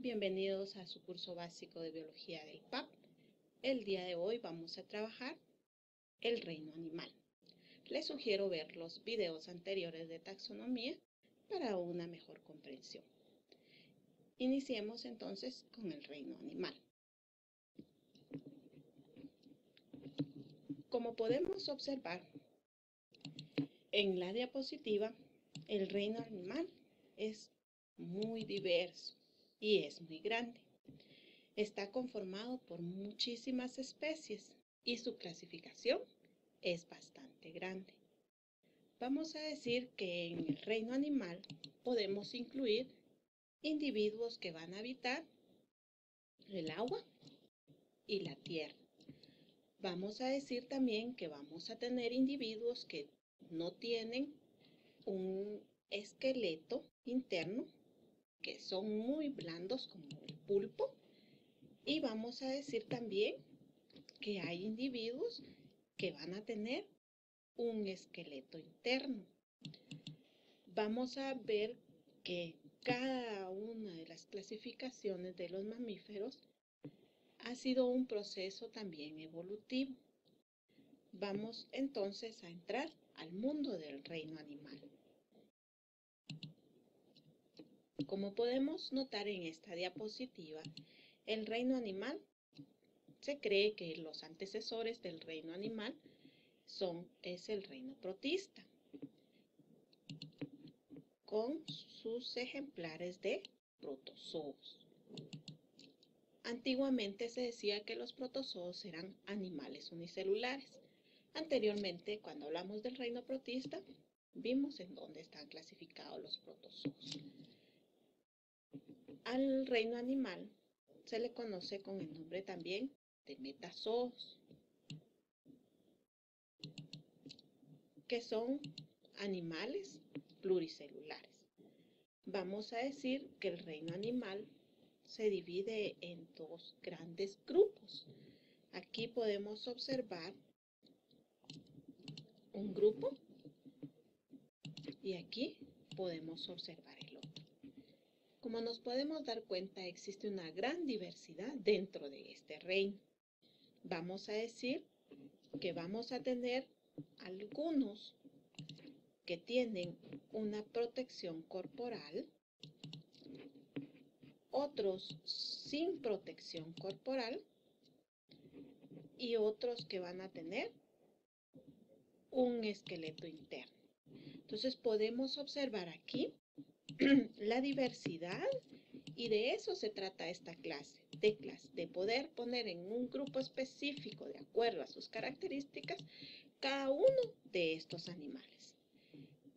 Bienvenidos a su curso básico de biología del PAP. El día de hoy vamos a trabajar el reino animal. Les sugiero ver los videos anteriores de taxonomía para una mejor comprensión. Iniciemos entonces con el reino animal. Como podemos observar en la diapositiva, el reino animal es muy diverso y es muy grande. Está conformado por muchísimas especies y su clasificación es bastante grande. Vamos a decir que en el reino animal podemos incluir individuos que van a habitar el agua y la tierra. Vamos a decir también que vamos a tener individuos que no tienen un esqueleto interno, que son muy blandos como el pulpo. Y vamos a decir también que hay individuos que van a tener un esqueleto interno. Vamos a ver que cada una de las clasificaciones de los mamíferos ha sido un proceso también evolutivo. Vamos entonces a entrar al mundo del reino animal. Como podemos notar en esta diapositiva, el reino animal se cree que los antecesores del reino animal es el reino protista, con sus ejemplares de protozoos. Antiguamente se decía que los protozoos eran animales unicelulares. Anteriormente, cuando hablamos del reino protista, vimos en dónde están clasificados los protozoos. Al reino animal se le conoce con el nombre también de metazoos, que son animales pluricelulares. Vamos a decir que el reino animal se divide en dos grandes grupos. Aquí podemos observar un grupo y aquí podemos observar el otro. Como nos podemos dar cuenta, existe una gran diversidad dentro de este reino. Vamos a decir que vamos a tener algunos que tienen una protección corporal, otros sin protección corporal y otros que van a tener un esqueleto interno. Entonces podemos observar aquí la diversidad y de eso se trata esta clase, de poder poner en un grupo específico de acuerdo a sus características cada uno de estos animales.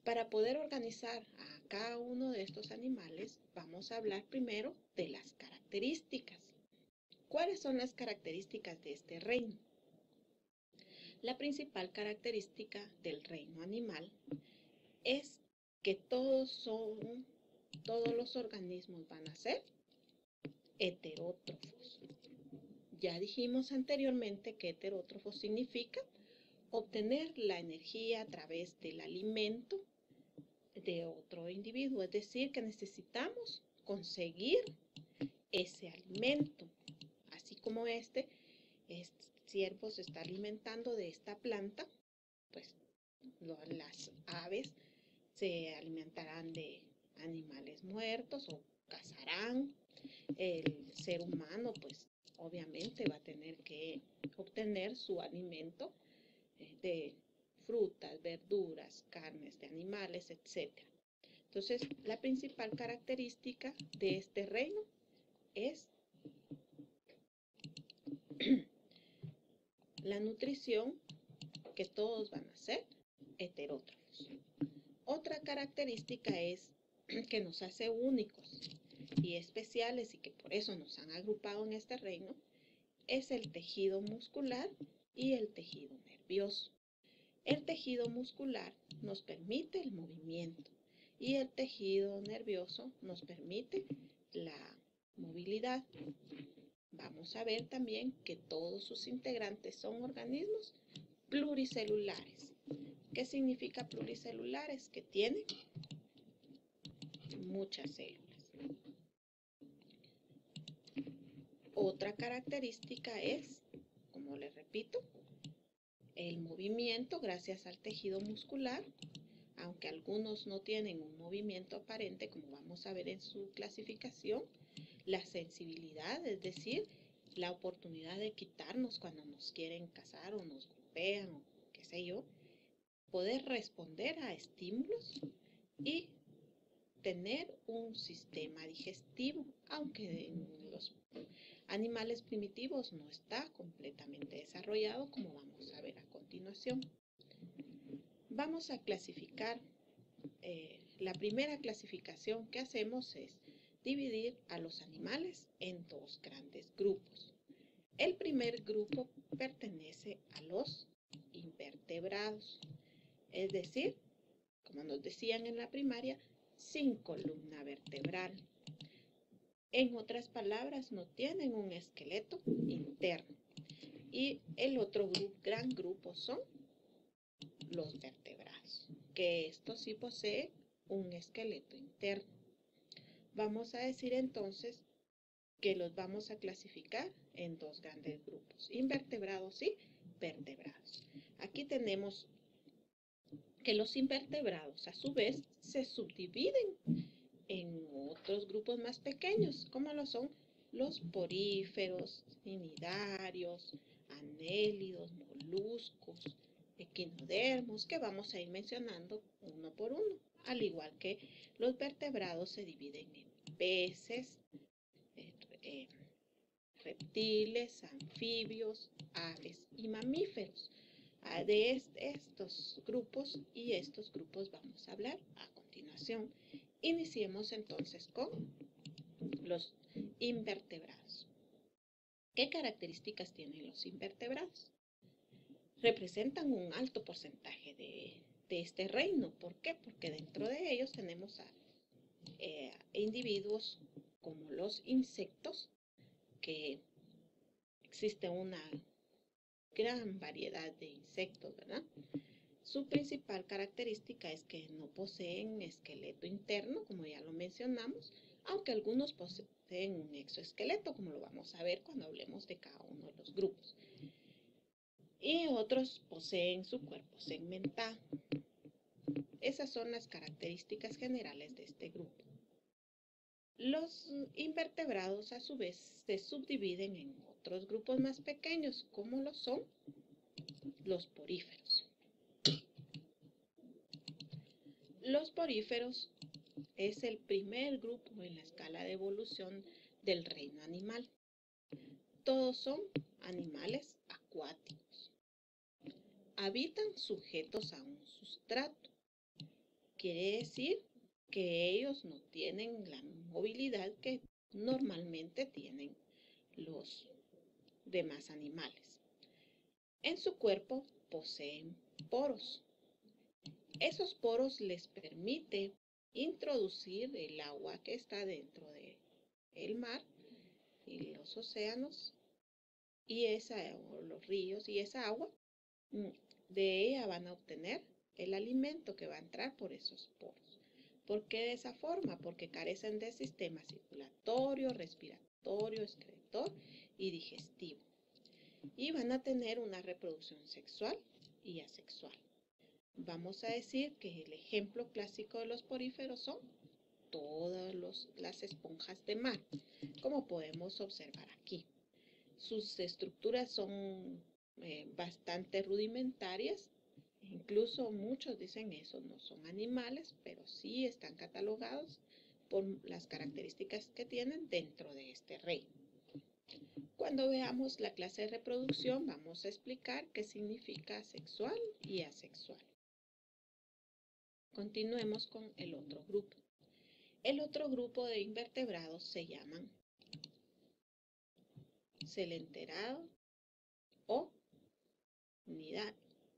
Para poder organizar a cada uno de estos animales, vamos a hablar primero de las características. ¿Cuáles son las características de este reino? La principal característica del reino animal es que todos los organismos van a ser heterótrofos. Ya dijimos anteriormente que heterótrofo significa obtener la energía a través del alimento de otro individuo, es decir, que necesitamos conseguir ese alimento, así como este ciervo se está alimentando de esta planta, pues las aves se alimentarán de animales muertos o cazarán. El ser humano, pues obviamente va a tener que obtener su alimento de frutas, verduras, carnes de animales, etc. Entonces, la principal característica de este reino es la nutrición, que todos van a ser heterótrofos. Otra característica es que nos hace únicos y especiales y que por eso nos han agrupado en este reino, es el tejido muscular y el tejido nervioso. El tejido muscular nos permite el movimiento y el tejido nervioso nos permite la movilidad. Vamos a ver también que todos sus integrantes son organismos pluricelulares. ¿Qué significa pluricelulares? Que tienen muchas células. Otra característica es, como les repito, el movimiento gracias al tejido muscular, aunque algunos no tienen un movimiento aparente, como vamos a ver en su clasificación. La sensibilidad, es decir, la oportunidad de quitarnos cuando nos quieren cazar o nos golpean o qué sé yo. Poder responder a estímulos y tener un sistema digestivo, aunque en los animales primitivos no está completamente desarrollado, como vamos a ver a continuación. Vamos a clasificar, la primera clasificación que hacemos es dividir a los animales en dos grandes grupos. El primer grupo pertenece a los invertebrados, es decir, como nos decían en la primaria, sin columna vertebral. En otras palabras, no tienen un esqueleto interno. Y el otro gran grupo son los vertebrados, que estos sí poseen un esqueleto interno. Vamos a decir entonces que los vamos a clasificar en dos grandes grupos, invertebrados y vertebrados. Aquí tenemos que los invertebrados a su vez se subdividen en otros grupos más pequeños, como lo son los poríferos, cnidarios, anélidos, moluscos, equinodermos, que vamos a ir mencionando uno por uno, al igual que los vertebrados se dividen en peces, reptiles, anfibios, aves y mamíferos. De estos grupos y estos grupos vamos a hablar a continuación. Iniciemos entonces con los invertebrados. ¿Qué características tienen los invertebrados? Representan un alto porcentaje de este reino. ¿Por qué? Porque dentro de ellos tenemos a individuos como los insectos, que existe una gran variedad de insectos, ¿verdad? Su principal característica es que no poseen esqueleto interno, como ya lo mencionamos, aunque algunos poseen un exoesqueleto, como lo vamos a ver cuando hablemos de cada uno de los grupos. Y otros poseen su cuerpo segmentado. Esas son las características generales de este grupo. Los invertebrados, a su vez, se subdividen en otros grupos más pequeños, como lo son los poríferos. Los poríferos es el primer grupo en la escala de evolución del reino animal. Todos son animales acuáticos. Habitan sujetos a un sustrato. Quiere decir que ellos no tienen la movilidad que normalmente tienen los demás animales. En su cuerpo poseen poros. Esos poros les permiten introducir el agua que está dentro del mar y los océanos y los ríos, y esa agua, de ella van a obtener el alimento que va a entrar por esos poros. ¿Por qué de esa forma? Porque carecen de sistema circulatorio, respiratorio, excretor y digestivo. Y van a tener una reproducción sexual y asexual. Vamos a decir que el ejemplo clásico de los poríferos son todas las esponjas de mar, como podemos observar aquí. Sus estructuras son bastante rudimentarias. Incluso muchos dicen eso, no son animales, pero sí están catalogados por las características que tienen dentro de este reino. Cuando veamos la clase de reproducción, vamos a explicar qué significa sexual y asexual. Continuemos con el otro grupo. El otro grupo de invertebrados se llaman coelenterados o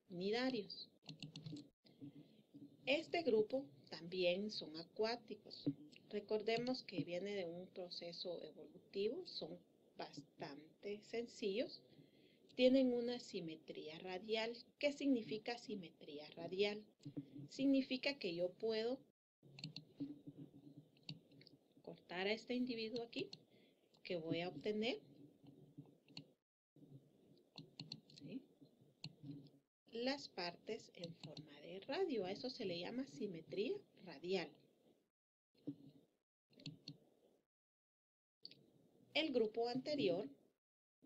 cnidarios. Este grupo también son acuáticos. Recordemos que viene de un proceso evolutivo, son bastante sencillos. Tienen una simetría radial. ¿Qué significa simetría radial? Significa que yo puedo cortar a este individuo aquí, que voy a obtener las partes en forma de radio. A eso se le llama simetría radial. El grupo anterior,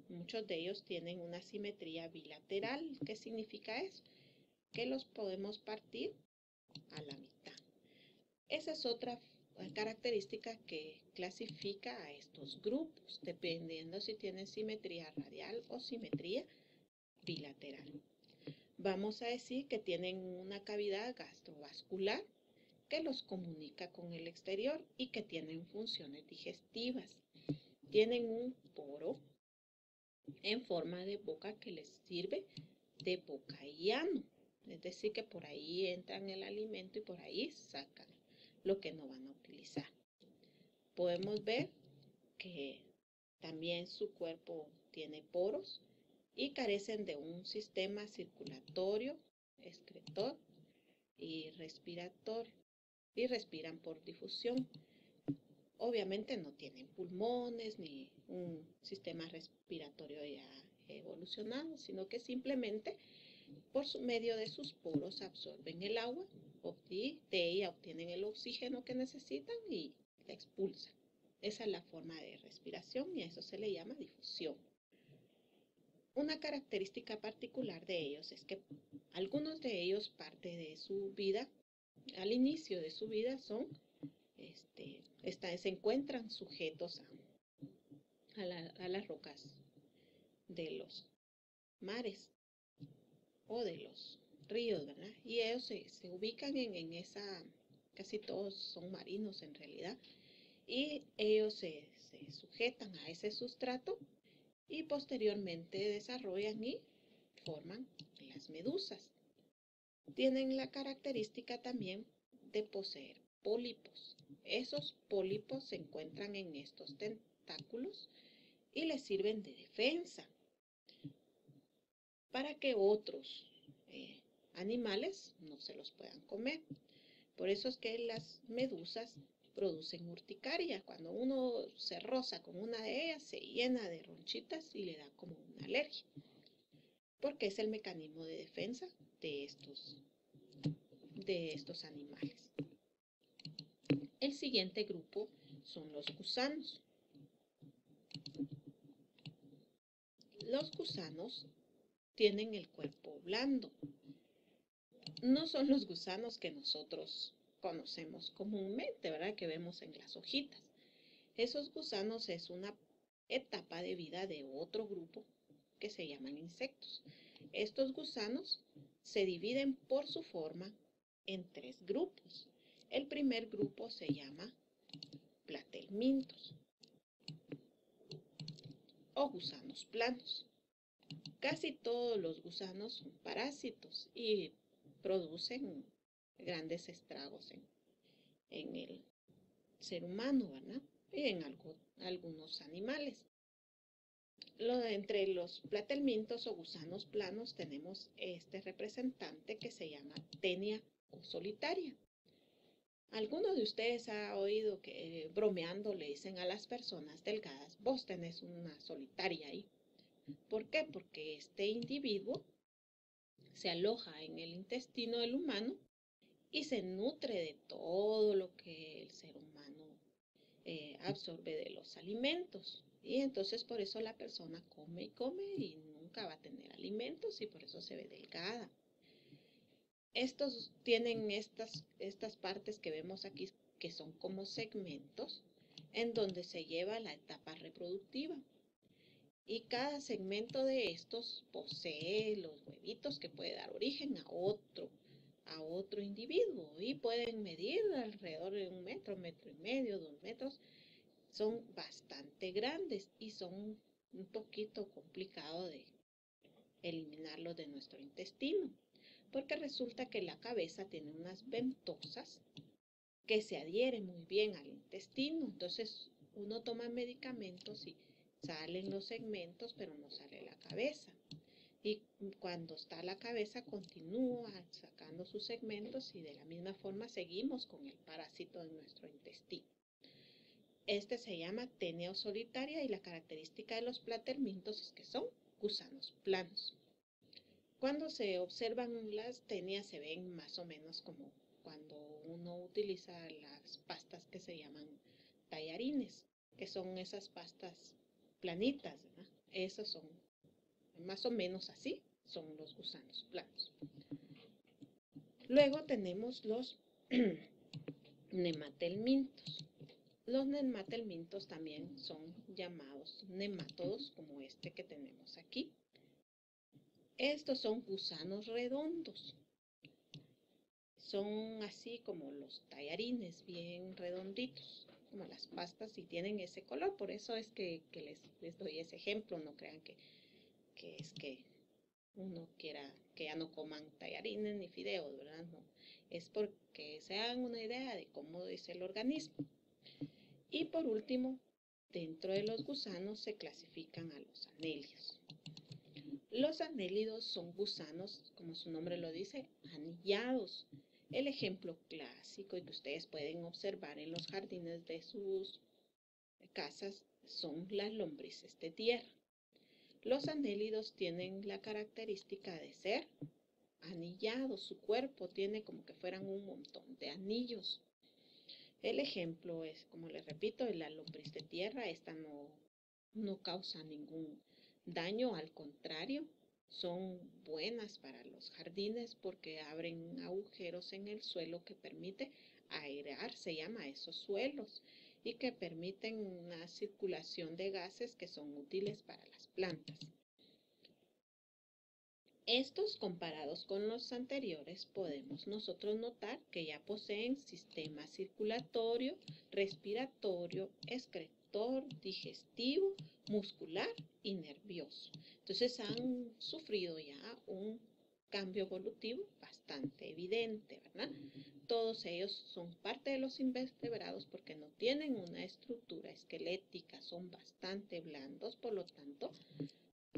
muchos de ellos tienen una simetría bilateral. ¿Qué significa eso? Que los podemos partir a la mitad. Esa es otra característica que clasifica a estos grupos, dependiendo si tienen simetría radial o simetría bilateral. Vamos a decir que tienen una cavidad gastrovascular que los comunica con el exterior y que tienen funciones digestivas. Tienen un poro en forma de boca que les sirve de boca y ano. Es decir, que por ahí entran el alimento y por ahí sacan lo que no van a utilizar. Podemos ver que también su cuerpo tiene poros y carecen de un sistema circulatorio, excretor y respiratorio, y respiran por difusión. Obviamente no tienen pulmones ni un sistema respiratorio ya evolucionado, sino que simplemente por medio de sus poros absorben el agua y de ella obtienen el oxígeno que necesitan y la expulsan. Esa es la forma de respiración y a eso se le llama difusión. Una característica particular de ellos es que algunos de ellos, parte de su vida, al inicio de su vida, se encuentran sujetos a las rocas de los mares o de los ríos, ¿verdad? Y ellos se ubican en esa, casi todos son marinos en realidad, y ellos se sujetan a ese sustrato y posteriormente desarrollan y forman las medusas. Tienen la característica también de poseer pólipos. Esos pólipos se encuentran en estos tentáculos y les sirven de defensa para que otros animales no se los puedan comer. Por eso es que las medusas producen urticaria. Cuando uno se roza con una de ellas, se llena de ronchitas y le da como una alergia, porque es el mecanismo de defensa de estos animales. El siguiente grupo son los gusanos. Los gusanos tienen el cuerpo blando. No son los gusanos que nosotros conocemos comúnmente, ¿verdad? Que vemos en las hojitas. Esos gusanos es una etapa de vida de otro grupo que se llaman insectos. Estos gusanos se dividen por su forma en 3 grupos. El primer grupo se llama platelmintos o gusanos planos. Casi todos los gusanos son parásitos y producen grandes estragos en el ser humano, ¿verdad? Y en algunos animales. Entre los platelmintos o gusanos planos tenemos este representante que se llama Taenia solitaria. Alguno de ustedes ha oído que bromeando le dicen a las personas delgadas, vos tenés una solitaria ahí. ¿Por qué? Porque este individuo se aloja en el intestino del humano y se nutre de todo lo que el ser humano absorbe de los alimentos. Y entonces por eso la persona come y come y nunca va a tener alimentos y por eso se ve delgada. Estos tienen estas partes que vemos aquí que son como segmentos en donde se lleva la etapa reproductiva. Y cada segmento de estos posee los huevitos que puede dar origen a otro individuo y pueden medir alrededor de 1 metro, 1,5 metros, 2 metros. Son bastante grandes y son un poquito complicado de eliminarlos de nuestro intestino, porque resulta que la cabeza tiene unas ventosas que se adhieren muy bien al intestino. Entonces uno toma medicamentos y salen los segmentos, pero no sale la cabeza. Y cuando está la cabeza continúa sacando sus segmentos y de la misma forma seguimos con el parásito en nuestro intestino. Este se llama Taenia solitaria y la característica de los platelmintos es que son gusanos planos. Cuando se observan las tenias se ven más o menos como cuando uno utiliza las pastas que se llaman tallarines, que son esas pastas planitas, ¿verdad? Esos son más o menos así, son los gusanos planos. Luego tenemos los nematelmintos. Los nematelmintos también son llamados nemátodos, como este que tenemos aquí. Estos son gusanos redondos. Son así como los tallarines, bien redonditos, como las pastas, y tienen ese color. Por eso es que les doy ese ejemplo. No crean que es que uno quiera que ya no coman tallarines ni fideos, ¿verdad? No, es porque se hagan una idea de cómo es el organismo. Y por último, dentro de los gusanos se clasifican a los anélidos. Los anélidos son gusanos, como su nombre lo dice, anillados. El ejemplo clásico y que ustedes pueden observar en los jardines de sus casas son las lombrices de tierra. Los anélidos tienen la característica de ser anillados. Su cuerpo tiene como que fueran un montón de anillos. El ejemplo es, como les repito, la lombriz de tierra. Esta no causa ningún daño, al contrario, son buenas para los jardines porque abren agujeros en el suelo que permite airear, se llama esos suelos, y que permiten una circulación de gases que son útiles para las plantas. Estos, comparados con los anteriores, podemos nosotros notar que ya poseen sistema circulatorio, respiratorio, excretor, digestivo, muscular y nervioso. Entonces han sufrido ya un cambio evolutivo bastante evidente, ¿verdad? Todos ellos son parte de los invertebrados porque no tienen una estructura esquelética, son bastante blandos, por lo tanto,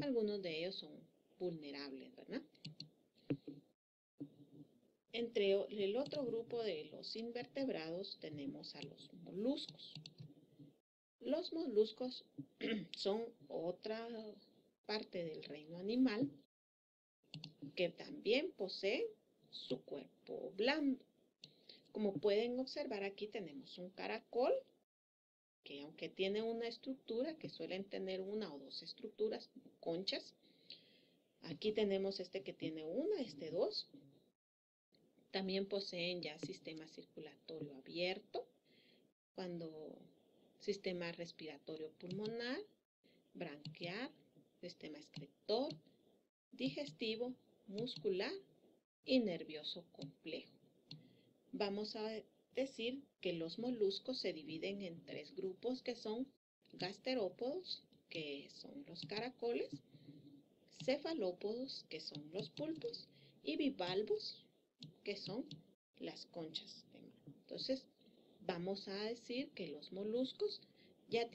algunos de ellos son vulnerables, ¿verdad? Entre el otro grupo de los invertebrados tenemos a los moluscos. Los moluscos son otra parte del reino animal que también posee su cuerpo blando. Como pueden observar, aquí tenemos un caracol que, aunque tiene una estructura, que suelen tener una o dos estructuras, conchas. Aquí tenemos este que tiene una, este dos. También poseen ya sistema circulatorio abierto, sistema respiratorio pulmonar, branquial, sistema excretor, digestivo, muscular y nervioso complejo. Vamos a decir que los moluscos se dividen en tres grupos que son gasterópodos, que son los caracoles, cefalópodos, que son los pulpos, y bivalvos, que son las conchas de mar. Entonces, vamos a decir que los moluscos ya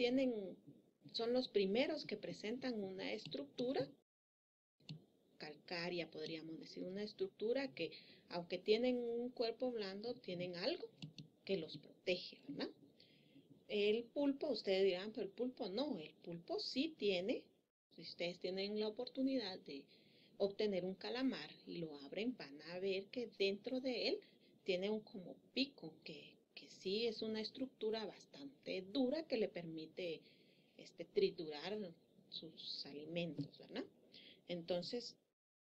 son los primeros que presentan una estructura calcárea, podríamos decir, una estructura que, aunque tienen un cuerpo blando, tienen algo que los protege, ¿verdad? El pulpo, ustedes dirán, pero el pulpo no, el pulpo sí tiene, si ustedes tienen la oportunidad de obtener un calamar y lo abren, van a ver que dentro de él tiene un como pico, que sí es una estructura bastante dura que le permite triturar sus alimentos, ¿verdad? Entonces,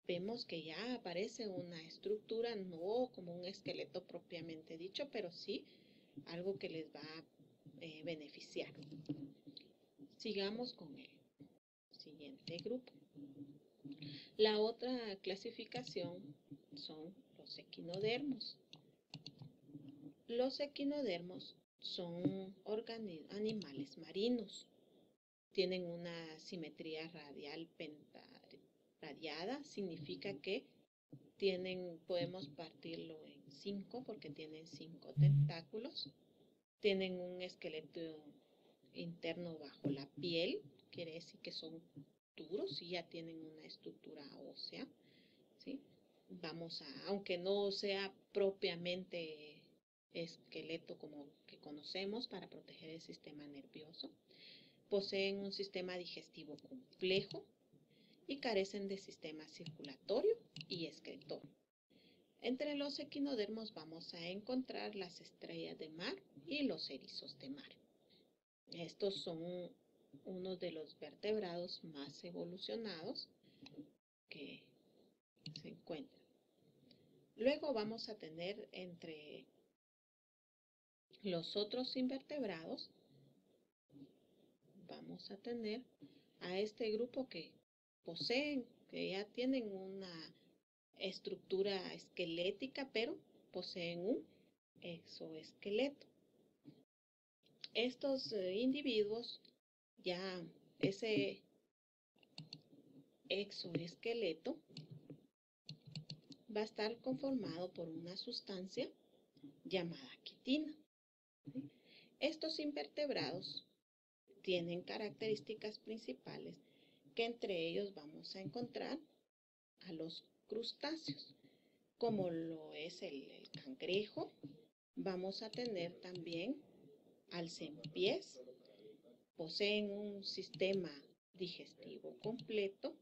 vemos que ya aparece una estructura, no como un esqueleto propiamente dicho, pero sí algo que les va a beneficiar. Sigamos con el siguiente grupo. La otra clasificación son los equinodermos. Los equinodermos son animales marinos. Tienen una simetría radial pentaradiada, significa que podemos partirlo en 5 porque tienen 5 tentáculos. Tienen un esqueleto interno bajo la piel, quiere decir que son duros y ya tienen una estructura ósea, ¿sí? Aunque no sea propiamente esqueleto como que conocemos para proteger el sistema nervioso, poseen un sistema digestivo complejo y carecen de sistema circulatorio y excretorio. Entre los equinodermos vamos a encontrar las estrellas de mar y los erizos de mar. Estos son uno de los vertebrados más evolucionados que se encuentran. Luego vamos a tener entre los otros invertebrados, vamos a tener a este grupo que ya tienen una estructura esquelética, pero poseen un exoesqueleto. Estos individuos, ya ese exoesqueleto va a estar conformado por una sustancia llamada quitina. Estos invertebrados tienen características principales que entre ellos vamos a encontrar a los crustáceos, como lo es el cangrejo. Vamos a tener también al cempiés. Poseen un sistema digestivo completo.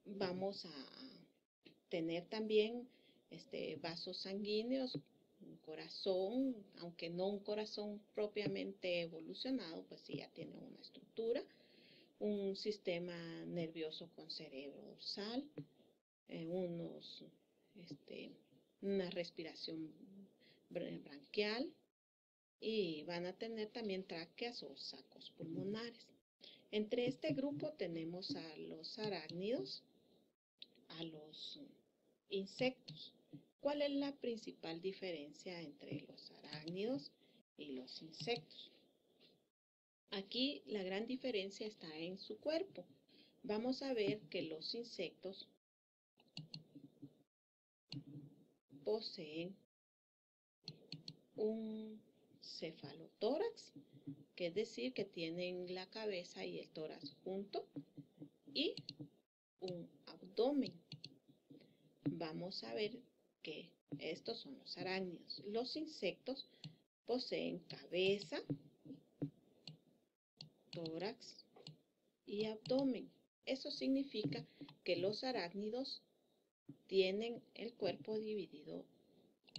Vamos a tener también vasos sanguíneos, un corazón, aunque no un corazón propiamente evolucionado, pues sí ya tiene una estructura, un sistema nervioso con cerebro dorsal, una respiración branquial, y van a tener también tráqueas o sacos pulmonares. Entre este grupo tenemos a los arácnidos, a los insectos. ¿Cuál es la principal diferencia entre los arácnidos y los insectos? Aquí la gran diferencia está en su cuerpo. Vamos a ver que los insectos poseen un cefalotórax, que es decir, que tienen la cabeza y el tórax juntos, y un abdomen. Vamos a ver que estos son los arácnidos. Los insectos poseen cabeza, tórax y abdomen. Eso significa que los arácnidos tienen el cuerpo dividido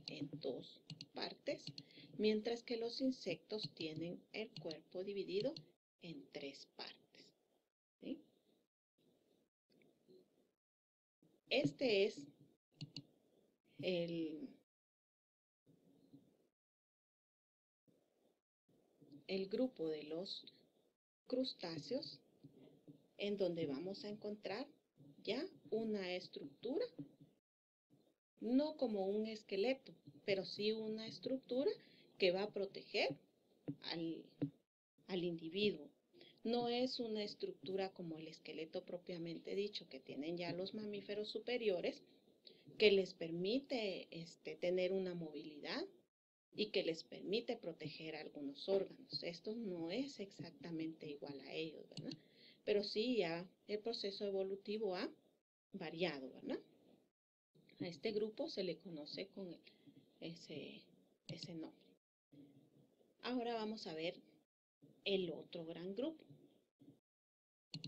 en dos partes, mientras que los insectos tienen el cuerpo dividido en tres partes. ¿Sí? Este es el grupo de los crustáceos, en donde vamos a encontrar ya una estructura, no como un esqueleto, pero sí una estructura que va a proteger al individuo. No es una estructura como el esqueleto propiamente dicho que tienen ya los mamíferos superiores, que les permite tener una movilidad y que les permite proteger algunos órganos. Esto no es exactamente igual a ellos, ¿verdad? Pero sí ya el proceso evolutivo ha variado, ¿verdad? A este grupo se le conoce con ese nombre. Ahora vamos a ver el otro gran grupo.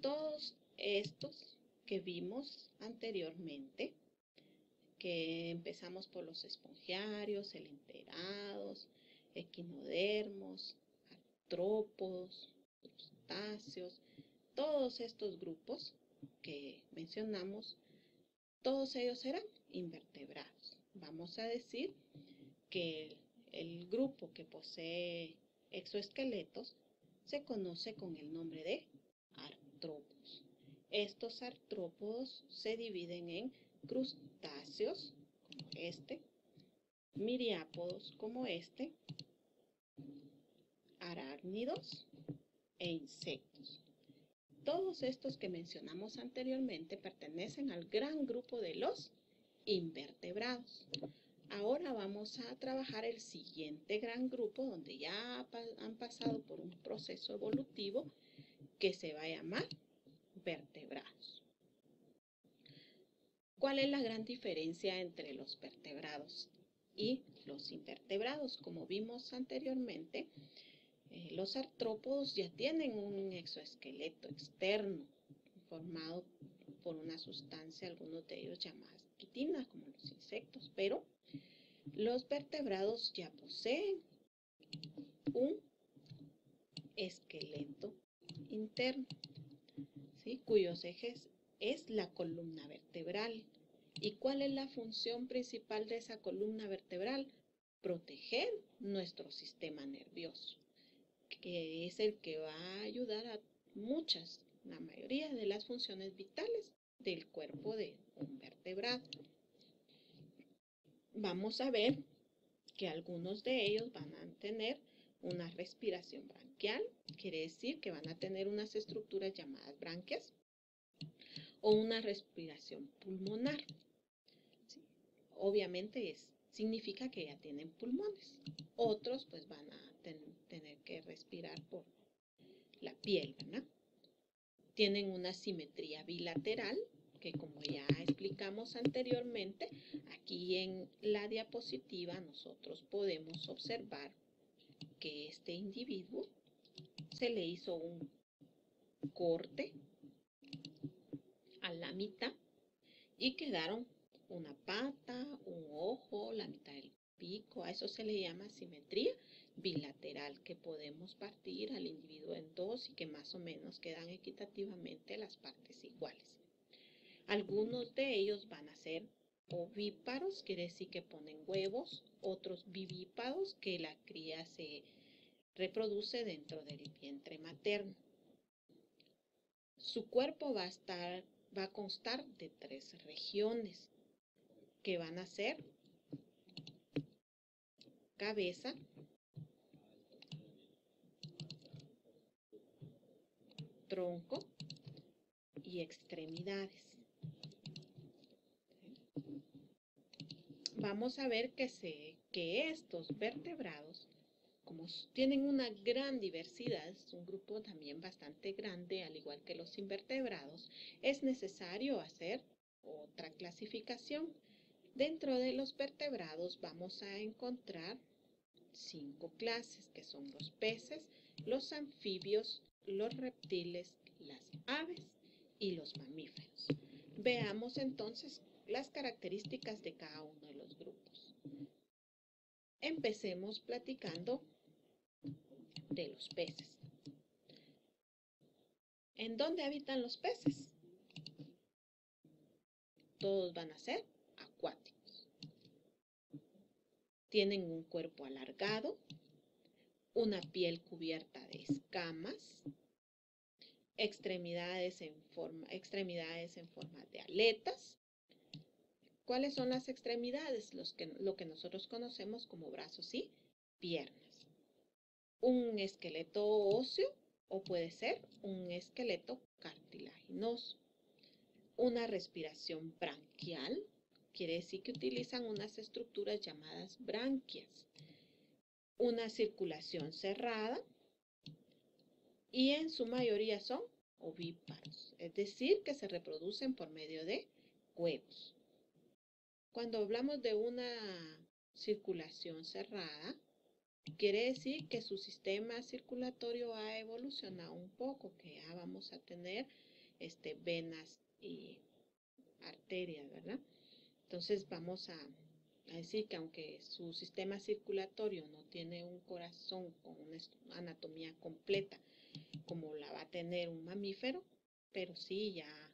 Todos estos que vimos anteriormente, que empezamos por los espongiarios, elenterados, equinodermos, artrópodos, crustáceos, todos estos grupos que mencionamos, todos ellos eran invertebrados. Vamos a decir que el grupo que posee exoesqueletos se conoce con el nombre de artrópodos. Estos artrópodos se dividen en crustáceos, como este, miriápodos, como este, arácnidos e insectos. Todos estos que mencionamos anteriormente pertenecen al gran grupo de los invertebrados. Ahora vamos a trabajar el siguiente gran grupo, donde ya han pasado por un proceso evolutivo que se va a llamar vertebrados. ¿Cuál es la gran diferencia entre los vertebrados y los invertebrados? Como vimos anteriormente, Los artrópodos ya tienen un exoesqueleto externo formado por una sustancia, algunos de ellos llamadas quitina, como los insectos, pero los vertebrados ya poseen un esqueleto interno, ¿sí? Cuyos ejes es la columna vertebral. ¿Y cuál es la función principal de esa columna vertebral? Proteger nuestro sistema nervioso, que es el que va a ayudar a la mayoría de las funciones vitales del cuerpo de un vertebrado. Vamos a ver que algunos de ellos van a tener una respiración branquial, quiere decir que van a tener unas estructuras llamadas branquias, o una respiración pulmonar. ¿Sí? Obviamente significa que ya tienen pulmones. Otros pues van a tener que respirar por la piel, ¿verdad? Tienen una simetría bilateral, que como ya explicamos anteriormente, aquí en la diapositiva nosotros podemos observar que este individuo se le hizo un corte a la mitad y quedaron una pata, un ojo, la mitad del pico. A eso se le llama simetría bilateral, que podemos partir al individuo en dos y que más o menos quedan equitativamente las partes iguales. Algunos de ellos van a ser ovíparos, quiere decir que ponen huevos, otros vivíparos, que la cría se reproduce dentro del vientre materno. Su cuerpo va a constar de 3 regiones, que van a ser cabeza, tronco y extremidades. Vamos a ver que estos vertebrados, como tienen una gran diversidad, es un grupo también bastante grande, al igual que los invertebrados, es necesario hacer otra clasificación. Dentro de los vertebrados vamos a encontrar 5 clases, que son los peces, los anfibios, los reptiles, las aves y los mamíferos. Veamos entonces las características de cada uno de los grupos. Empecemos platicando de los peces. ¿En dónde habitan los peces? Todos van a ser acuáticos. Tienen un cuerpo alargado, una piel cubierta de escamas, extremidades en forma de aletas. ¿Cuáles son las extremidades? Lo que nosotros conocemos como brazos y piernas. Un esqueleto óseo, o puede ser un esqueleto cartilaginoso. Una respiración branquial, quiere decir que utilizan unas estructuras llamadas branquias. Una circulación cerrada, y en su mayoría son ovíparos, es decir, que se reproducen por medio de huevos. Cuando hablamos de una circulación cerrada, quiere decir que su sistema circulatorio ha evolucionado un poco, que ya vamos a tener venas y arterias, ¿verdad? Entonces vamos a decir que aunque su sistema circulatorio no tiene un corazón con una anatomía completa como la va a tener un mamífero, pero sí ya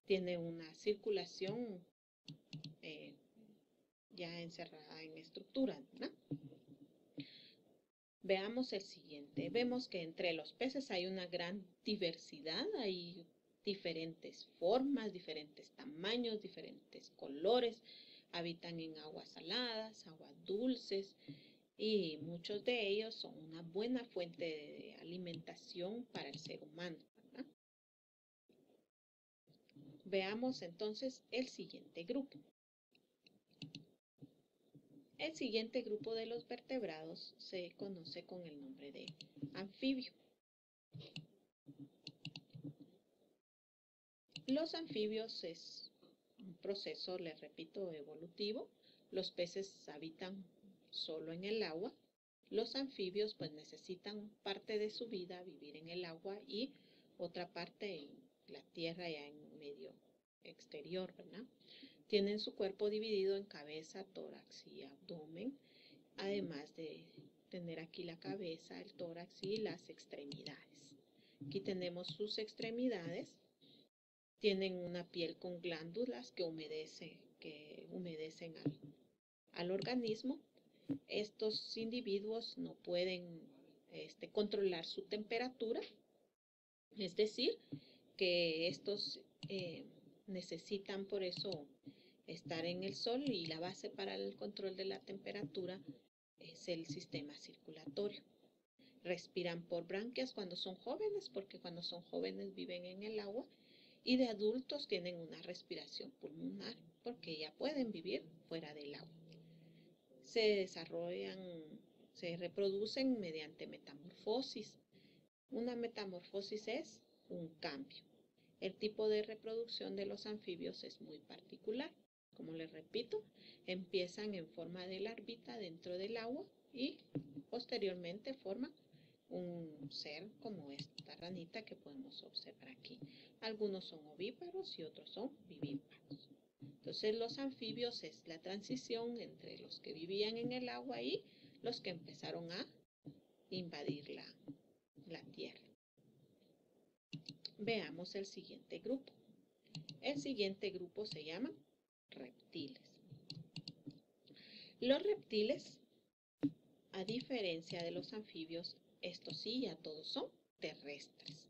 tiene una circulación ya encerrada en estructuras, ¿verdad? Veamos el siguiente. Vemos que entre los peces hay una gran diversidad, hay diferentes formas, diferentes tamaños, diferentes colores. Habitan en aguas saladas, aguas dulces, y muchos de ellos son una buena fuente de alimentación para el ser humano, ¿verdad? Veamos entonces el siguiente grupo. El siguiente grupo de los vertebrados se conoce con el nombre de anfibio. Los anfibios es un proceso, les repito, evolutivo. Los peces habitan solo en el agua los anfibios pues necesitan parte de su vida vivir en el agua y otra parte en la tierra ya en medio exterior, ¿verdad? Tienen su cuerpo dividido en cabeza, tórax y abdomen, además de tener aquí la cabeza, el tórax y las extremidades. Aquí tenemos sus extremidades. Tienen una piel con glándulas que humedecen al organismo. Estos individuos no pueden controlar su temperatura, es decir, que estos necesitan por eso estar en el sol, y la base para el control de la temperatura es el sistema circulatorio. Respiran por branquias cuando son jóvenes, porque cuando son jóvenes viven en el agua, y de adultos tienen una respiración pulmonar, porque ya pueden vivir fuera del agua. Se reproducen mediante metamorfosis. Una metamorfosis es un cambio. El tipo de reproducción de los anfibios es muy particular. Como les repito, empiezan en forma de larvita dentro del agua y posteriormente forman un ser como esta ranita que podemos observar aquí. Algunos son ovíparos y otros son vivíparos. Entonces los anfibios es la transición entre los que vivían en el agua y los que empezaron a invadir la tierra. Veamos el siguiente grupo. El siguiente grupo se llama reptiles. Los reptiles, a diferencia de los anfibios, estos sí ya todos son terrestres.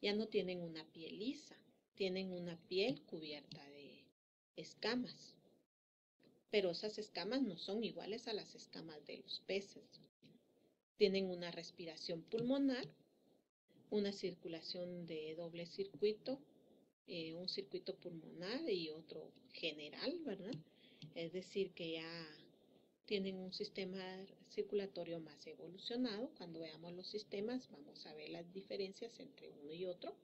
Ya no tienen una piel lisa, tienen una piel cubierta de escamas. Pero esas escamas no son iguales a las escamas de los peces. Tienen una respiración pulmonar, una circulación de doble circuito, un circuito pulmonar y otro general, ¿verdad? Es decir, que ya tienen un sistema circulatorio más evolucionado. Cuando veamos los sistemas vamos a ver las diferencias entre uno y otro.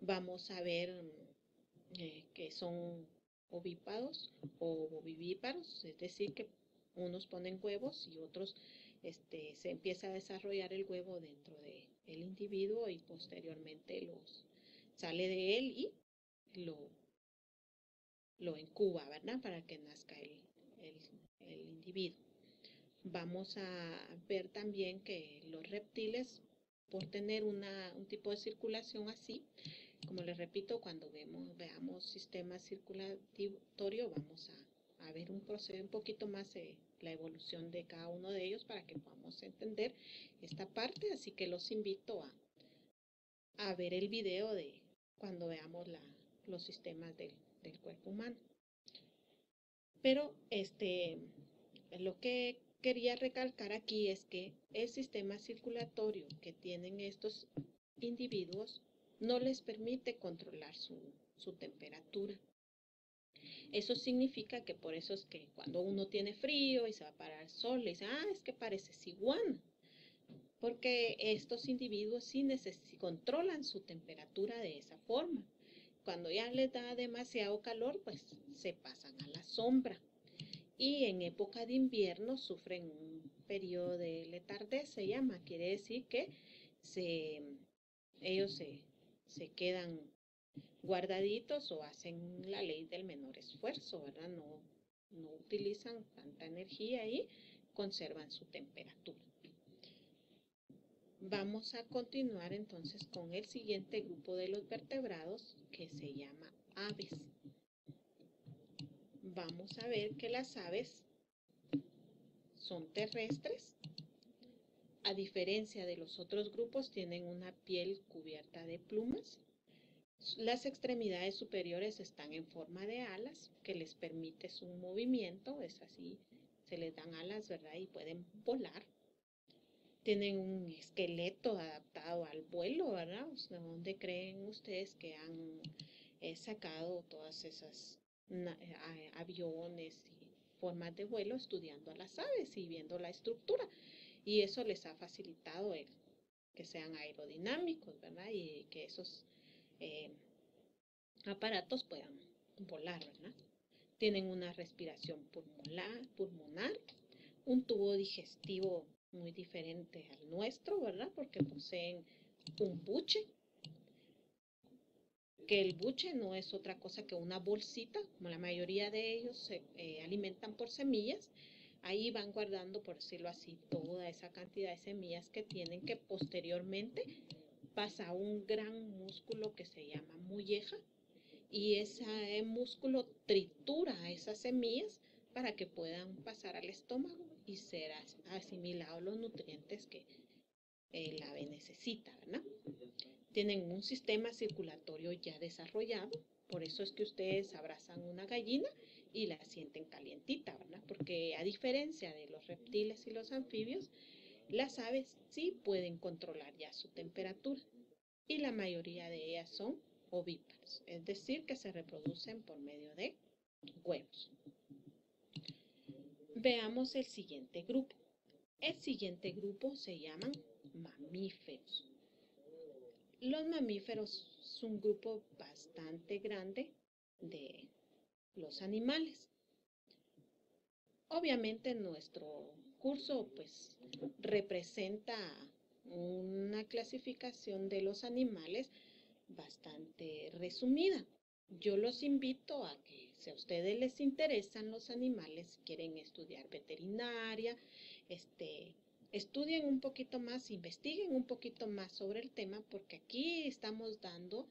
Vamos a ver que son ovíparos o ovivíparos, es decir, que unos ponen huevos y otros se empieza a desarrollar el huevo dentro del individuo y posteriormente sale de él y lo incuba, ¿verdad? Para que nazca el individuo. Vamos a ver también que los reptiles, por tener un tipo de circulación así, como les repito, cuando veamos sistema circulatorio, vamos a ver un proceso un poquito más la evolución de cada uno de ellos para que podamos entender esta parte. Así que los invito a ver el video de cuando veamos los sistemas del cuerpo humano. Pero lo que quería recalcar aquí es que el sistema circulatorio que tienen estos individuos no les permite controlar su temperatura. Eso significa que por eso es que cuando uno tiene frío y se va para el sol, le dicen, es que pareces iguana. Porque estos individuos sí controlan su temperatura de esa forma. Cuando ya les da demasiado calor, pues se pasan a la sombra. Y en época de invierno sufren un periodo de letardez, se llama. Quiere decir que ellos se quedan guardaditos o hacen la ley del menor esfuerzo, ¿verdad? No utilizan tanta energía y conservan su temperatura. Vamos a continuar entonces con el siguiente grupo de los vertebrados, que se llama aves. Vamos a ver que las aves son terrestres. A diferencia de los otros grupos, tienen una piel cubierta de plumas. Las extremidades superiores están en forma de alas, que les permite su movimiento, es así, se les dan alas, ¿verdad? Y pueden volar. Tienen un esqueleto adaptado al vuelo, ¿verdad? O sea, ¿dónde creen ustedes que han sacado todas esas aviones y formas de vuelo estudiando a las aves y viendo la estructura? Y eso les ha facilitado que sean aerodinámicos, ¿verdad? Y que esos aparatos puedan volar, ¿verdad? Tienen una respiración pulmonar, un tubo digestivo muy diferente al nuestro, ¿verdad? Porque poseen un buche, que el buche no es otra cosa que una bolsita, como la mayoría de ellos se alimentan por semillas. Ahí van guardando, por decirlo así, toda esa cantidad de semillas que tienen, que posteriormente pasa a un gran músculo que se llama molleja, y ese músculo tritura esas semillas para que puedan pasar al estómago y ser asimilados los nutrientes que el ave necesita, ¿verdad? Tienen un sistema circulatorio ya desarrollado, por eso es que ustedes abrazan una gallina y la sienten calientita, ¿verdad? Porque a diferencia de los reptiles y los anfibios, las aves sí pueden controlar ya su temperatura, y la mayoría de ellas son ovíparos, es decir, que se reproducen por medio de huevos. Veamos el siguiente grupo. El siguiente grupo se llaman mamíferos. Los mamíferos son un grupo bastante grande de los animales. Obviamente nuestro curso pues representa una clasificación de los animales bastante resumida. Yo los invito a que, si a ustedes les interesan los animales, quieren estudiar veterinaria, estudien un poquito más, investiguen un poquito más sobre el tema, porque aquí estamos dando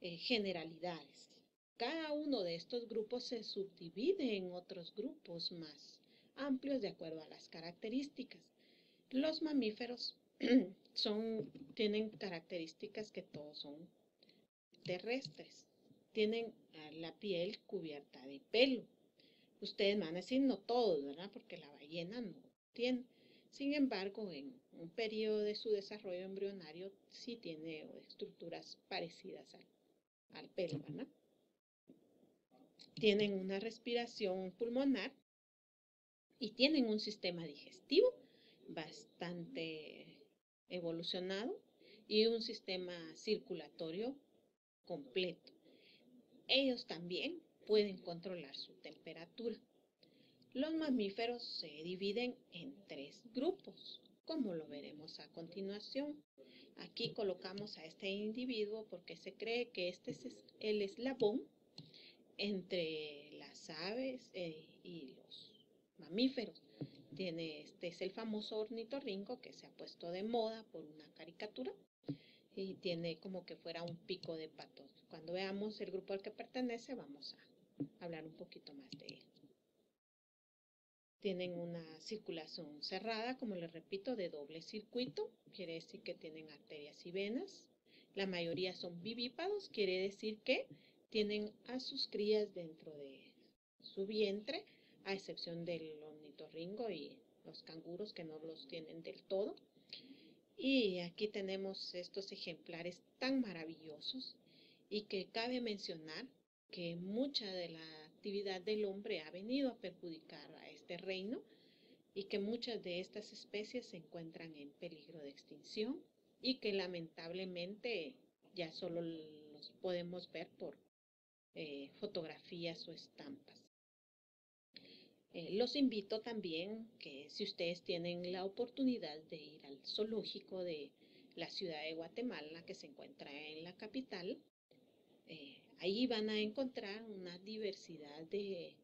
generalidades. Cada uno de estos grupos se subdivide en otros grupos más amplios de acuerdo a las características. Los mamíferos tienen características que todos son terrestres. Tienen la piel cubierta de pelo. Ustedes van a decir no todos, ¿verdad? Porque la ballena no tiene. Sin embargo, en un periodo de su desarrollo embrionario sí tiene estructuras parecidas al pelo, ¿verdad? Tienen una respiración pulmonar y tienen un sistema digestivo bastante evolucionado y un sistema circulatorio completo. Ellos también pueden controlar su temperatura. Los mamíferos se dividen en 3 grupos, como lo veremos a continuación. Aquí colocamos a este individuo porque se cree que este es el eslabón entre las aves y los mamíferos. Este es el famoso ornitorrinco que se ha puesto de moda por una caricatura y tiene como que fuera un pico de pato. Cuando veamos el grupo al que pertenece, vamos a hablar un poquito más de él. Tienen una circulación cerrada, como les repito, de doble circuito, quiere decir que tienen arterias y venas. La mayoría son vivípados, quiere decir que tienen a sus crías dentro de su vientre, a excepción del ornitorrinco y los canguros, que no los tienen del todo. Y aquí tenemos estos ejemplares tan maravillosos, y que cabe mencionar que mucha de la actividad del hombre ha venido a perjudicar a este reino, y que muchas de estas especies se encuentran en peligro de extinción y que lamentablemente ya solo los podemos ver por fotografías o estampas. Los invito también que, si ustedes tienen la oportunidad de ir al zoológico de la ciudad de Guatemala, que se encuentra en la capital, ahí van a encontrar una diversidad de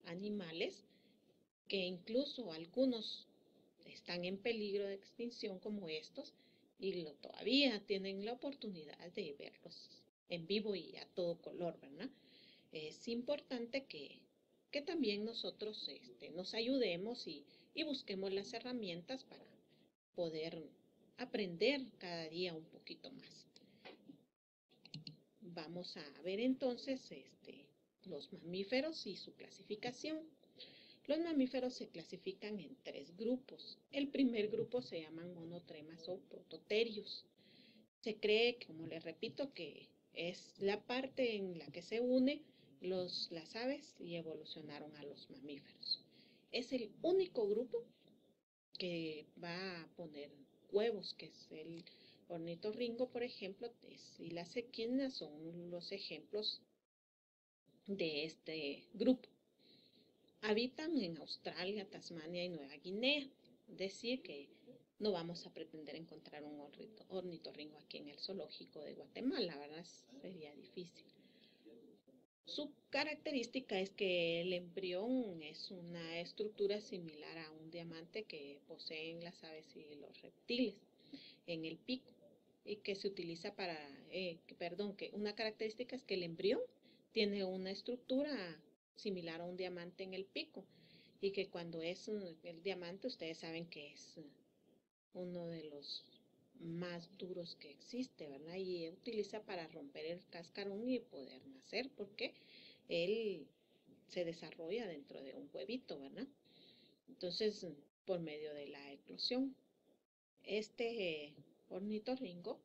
animales que incluso algunos están en peligro de extinción como estos, y todavía tienen la oportunidad de verlos en vivo y a todo color, ¿verdad? Es importante que también nosotros nos ayudemos y busquemos las herramientas para poder aprender cada día un poquito más. Vamos a ver entonces los mamíferos y su clasificación. Los mamíferos se clasifican en 3 grupos. El primer grupo se llaman monotremas o prototerios. Se cree, como les repito, que es la parte en la que se une las aves y evolucionaron a los mamíferos. Es el único grupo que va a poner huevos, que es el ornitorrinco, por ejemplo, y las equinas son los ejemplos de este grupo. Habitan en Australia, Tasmania y Nueva Guinea. Es decir, que no vamos a pretender encontrar un ornitorrinco aquí en el zoológico de Guatemala, ¿verdad? Sería difícil. Su característica es que el embrión es una estructura similar a un diamante que poseen las aves y los reptiles en el pico y que se utiliza para, que una característica es que el embrión tiene una estructura similar a un diamante en el pico y que cuando es el diamante ustedes saben que es uno de los más duros que existe, ¿verdad? Y utiliza para romper el cascarón y poder nacer, porque él se desarrolla dentro de un huevito, ¿verdad? Entonces, por medio de la eclosión. Este ornitorrinco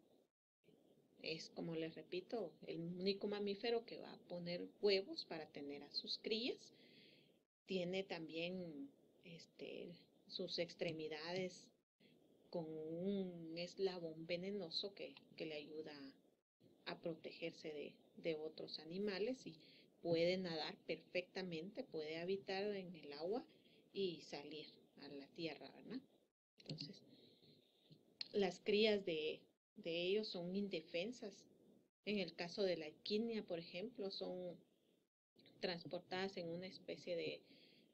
es, como les repito, el único mamífero que va a poner huevos para tener a sus crías. Tiene también sus extremidades con un eslabón venenoso que le ayuda a protegerse de otros animales y puede nadar perfectamente, puede habitar en el agua y salir a la tierra, ¿verdad? Entonces, las crías de ellos son indefensas. En el caso de la equinia, por ejemplo, son transportadas en una especie de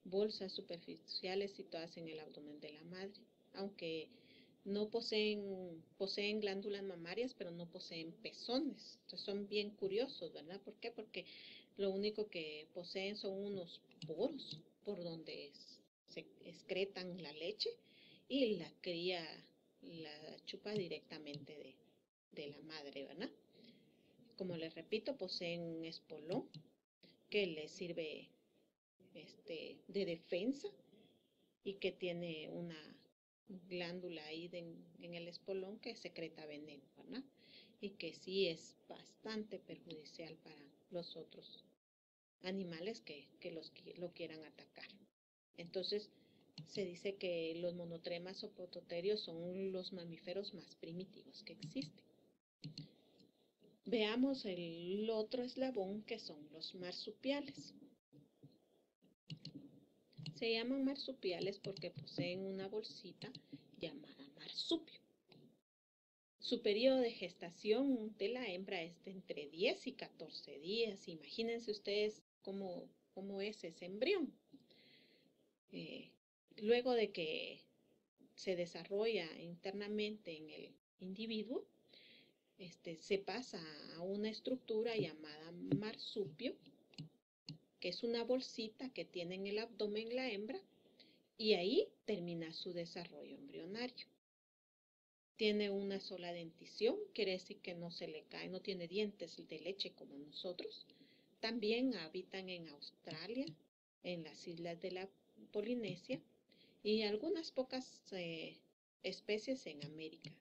bolsas superficiales situadas en el abdomen de la madre, aunque no poseen glándulas mamarias, pero no poseen pezones. Entonces son bien curiosos, ¿verdad? ¿Por qué? Porque lo único que poseen son unos poros por donde se excretan la leche y la cría la chupa directamente de la madre, ¿verdad? Como les repito, poseen un espolón que les sirve de defensa y que tiene una glándula ahí en el espolón que secreta veneno, ¿verdad? Y que sí es bastante perjudicial para los otros animales que lo quieran atacar. Entonces, se dice que los monotremas o prototerios son los mamíferos más primitivos que existen. Veamos el otro eslabón que son los marsupiales. Se llaman marsupiales porque poseen una bolsita llamada marsupio. Su periodo de gestación de la hembra es de entre 10 y 14 días. Imagínense ustedes cómo es ese embrión. Luego de que se desarrolla internamente en el individuo, se pasa a una estructura llamada marsupio, que es una bolsita que tiene en el abdomen la hembra, y ahí termina su desarrollo embrionario. Tiene una sola dentición, quiere decir que no se le cae, no tiene dientes de leche como nosotros. También habitan en Australia, en las islas de la Polinesia y algunas pocas especies en América,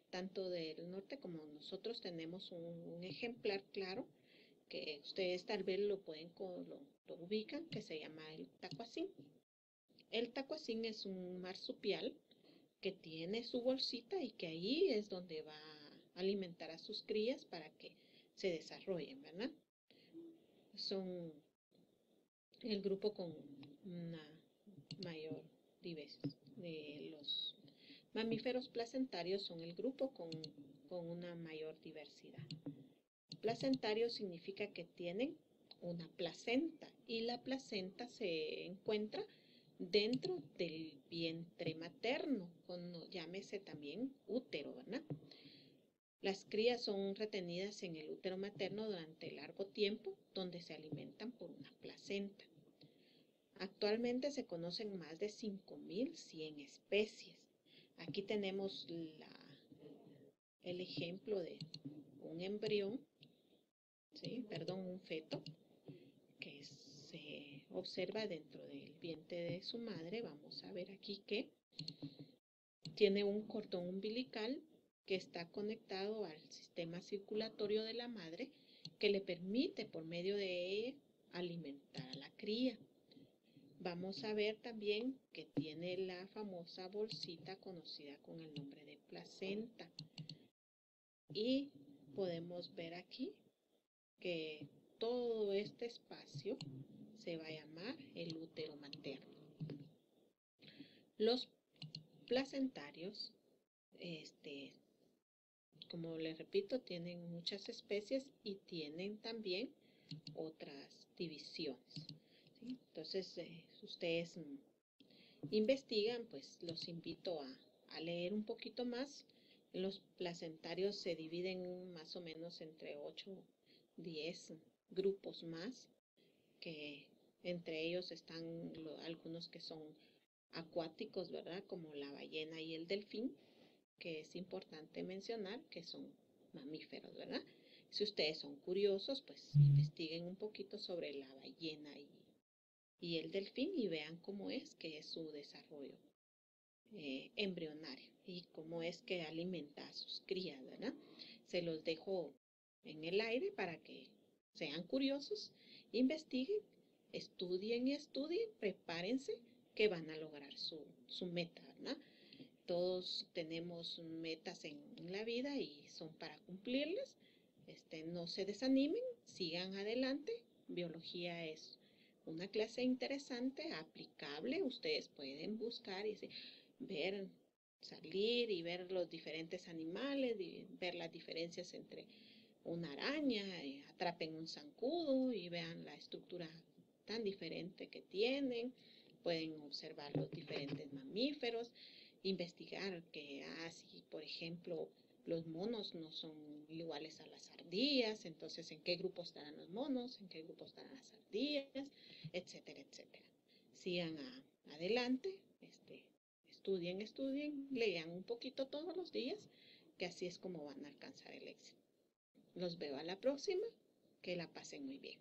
tanto del norte como nosotros tenemos un ejemplar claro que ustedes tal vez lo ubican, que se llama el tacuacín. El tacuacín es un marsupial que tiene su bolsita y que ahí es donde va a alimentar a sus crías para que se desarrollen, ¿verdad? Son el grupo con una mayor diversidad. Los mamíferos placentarios son el grupo con una mayor diversidad. Placentario significa que tienen una placenta y la placenta se encuentra dentro del vientre materno, llámese también útero, ¿verdad? Las crías son retenidas en el útero materno durante largo tiempo, donde se alimentan por una placenta. Actualmente se conocen más de 5.100 especies. Aquí tenemos el ejemplo de un embrión, un feto, que se observa dentro del vientre de su madre. Vamos a ver aquí que tiene un cordón umbilical que está conectado al sistema circulatorio de la madre, que le permite por medio de ella alimentar a la cría. Vamos a ver también que tiene la famosa bolsita conocida con el nombre de placenta. Y podemos ver aquí que todo este espacio se va a llamar el útero materno. Los placentarios, como les repito, tienen muchas especies y tienen también otras divisiones, ¿sí? Entonces, si ustedes investigan, pues los invito a leer un poquito más. Los placentarios se dividen más o menos entre 8 o 10 grupos más, que entre ellos están algunos que son acuáticos, ¿verdad? Como la ballena y el delfín, que es importante mencionar que son mamíferos, ¿verdad? Si ustedes son curiosos, pues investiguen un poquito sobre la ballena y el delfín y vean cómo es que es su desarrollo embrionario y cómo es que alimenta a sus crías, ¿verdad? Se los dejo en el aire para que sean curiosos, investiguen, estudien y estudien, prepárense que van a lograr su meta, ¿verdad? Todos tenemos metas en la vida y son para cumplirlas. No se desanimen, sigan adelante. Biología es una clase interesante, aplicable. Ustedes pueden buscar y ver, salir y ver los diferentes animales, y ver las diferencias entre una araña, atrapen un zancudo y vean la estructura tan diferente que tienen. Pueden observar los diferentes mamíferos, investigar que si por ejemplo los monos no son iguales a las ardillas, entonces en qué grupo estarán los monos, en qué grupo estarán las ardillas, etcétera, etcétera. Sigan adelante, estudien, lean un poquito todos los días, que así es como van a alcanzar el éxito. Los veo a la próxima, que la pasen muy bien.